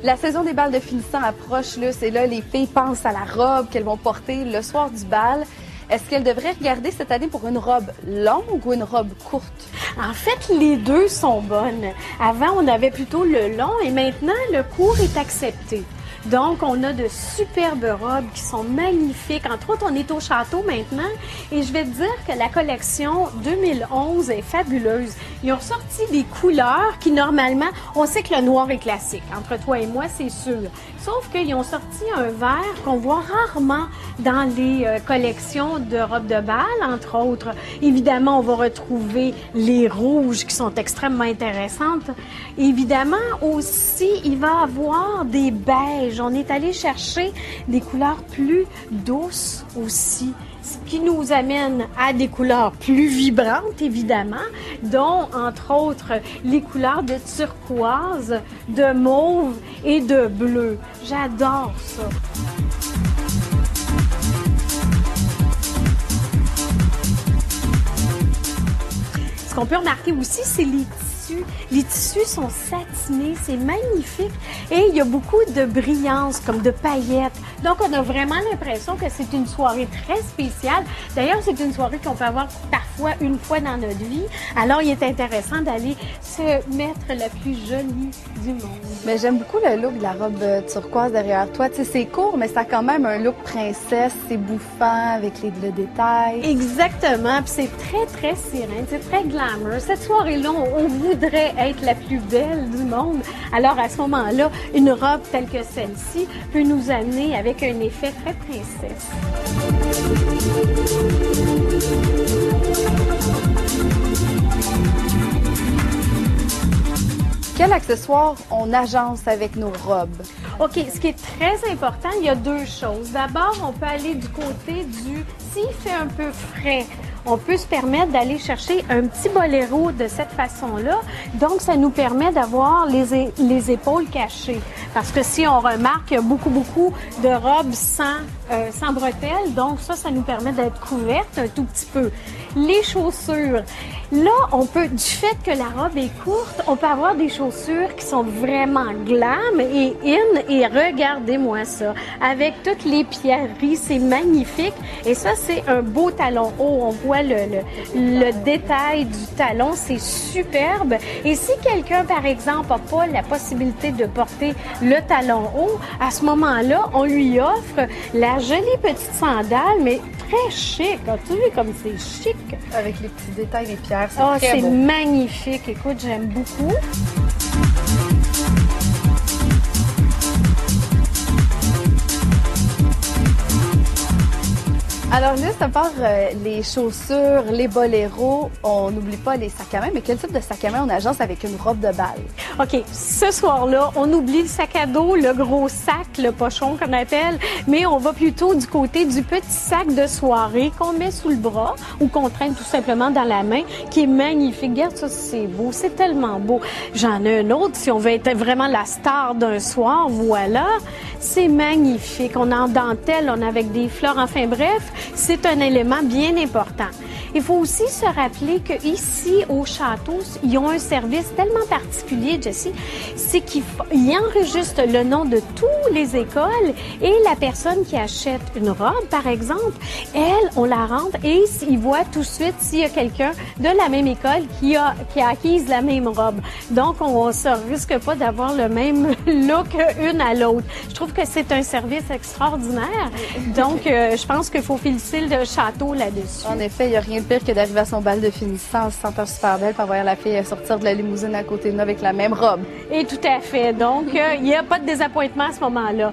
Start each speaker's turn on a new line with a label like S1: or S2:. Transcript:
S1: La saison des bals de finissant approche, là, c'est là les filles pensent à la robe qu'elles vont porter le soir du bal. Est-ce qu'elles devraient regarder cette année pour une robe longue ou une robe courte?
S2: En fait, les deux sont bonnes. Avant, on avait plutôt le long et maintenant, le court est accepté. Donc, on a de superbes robes qui sont magnifiques. Entre autres, on est au château maintenant et je vais te dire que la collection 2011 est fabuleuse. Ils ont sorti des couleurs qui, normalement, on sait que le noir est classique. Entre toi et moi, c'est sûr. Sauf qu'ils ont sorti un vert qu'on voit rarement dans les collections de robes de bal, entre autres. Évidemment, on va retrouver les rouges qui sont extrêmement intéressantes. Évidemment, aussi, il va y avoir des beiges. On est allé chercher des couleurs plus douces aussi, ce qui nous amène à des couleurs plus vibrantes, évidemment, dont, entre autres, les couleurs de turquoise, de mauve et de bleu. J'adore ça. Ce qu'on peut remarquer aussi, c'est les tissus. Les tissus sont satinés, c'est magnifique et il y a beaucoup de brillance, comme de paillettes. Donc, on a vraiment l'impression que c'est une soirée très spéciale. D'ailleurs, c'est une soirée qu'on peut avoir parfois une fois dans notre vie. Alors, il est intéressant d'aller se mettre la plus jolie du monde.
S1: Mais j'aime beaucoup le look de la robe turquoise derrière toi. Tu sais, c'est court, mais ça a quand même un look princesse. C'est bouffant avec le détail.
S2: Exactement. Puis c'est très, très sirène. C'est très glamour. Cette soirée-là, on voudrait être la plus belle du monde. Alors, à ce moment-là, une robe telle que celle-ci peut nous amener avec un effet très princesse.
S1: Quel accessoire on agence avec nos robes?
S2: OK, ce qui est très important, il y a deux choses. D'abord, on peut aller du côté du... S'il fait un peu frais, on peut se permettre d'aller chercher un petit boléro de cette façon-là. Donc, ça nous permet d'avoir les épaules cachées. Parce que si on remarque, il y a beaucoup de robes sans bretelles. Donc, ça nous permet d'être couvertes un tout petit peu. Les chaussures. Là, on peut, du fait que la robe est courte, on peut avoir des chaussures qui sont vraiment glam et in. Et regardez-moi ça. Avec toutes les pierreries, c'est magnifique. Et ça, c'est un beau talon haut. On voit le détail du talon, c'est superbe. Et si quelqu'un, par exemple, n'a pas la possibilité de porter le talon haut, à ce moment-là, on lui offre la jolie petite sandale, mais très chic. As-tu vu comme c'est chic?
S1: Avec les petits détails, les pierres, c'est très beau.
S2: C'est magnifique. Écoute, j'aime beaucoup.
S1: Alors là, à part les chaussures, les boléros, on n'oublie pas les sacs à main. Mais quel type de sac à main on agence avec une robe de bal?
S2: OK, ce soir-là, on oublie le sac à dos, le gros sac, le pochon qu'on appelle, mais on va plutôt du côté du petit sac de soirée qu'on met sous le bras ou qu'on traîne tout simplement dans la main, qui est magnifique. Regarde ça, c'est beau, c'est tellement beau. J'en ai un autre, si on veut être vraiment la star d'un soir, voilà. C'est magnifique. On a en dentelle, on a avec des fleurs, enfin bref, c'est un élément bien important. Il faut aussi se rappeler qu'ici, au château, ils ont un service tellement particulier, Jessie, c'est qu'ils enregistrent le nom de toutes les écoles et la personne qui achète une robe, par exemple, elle, on la rentre et ils voient tout de suite s'il y a quelqu'un de la même école qui a acquise la même robe. Donc, on ne se risque pas d'avoir le même look une à l'autre. Je trouve que c'est un service extraordinaire. Donc, je pense qu'il faut féliciter le château là-dessus.
S1: En effet, il n'y a rien de pire que d'arriver à son bal de finissant en se sentant super belle, pour voir la fille sortir de la limousine à côté de nous avec la même robe.
S2: Et tout à fait. Donc, il n'y a pas de désappointement à ce moment-là.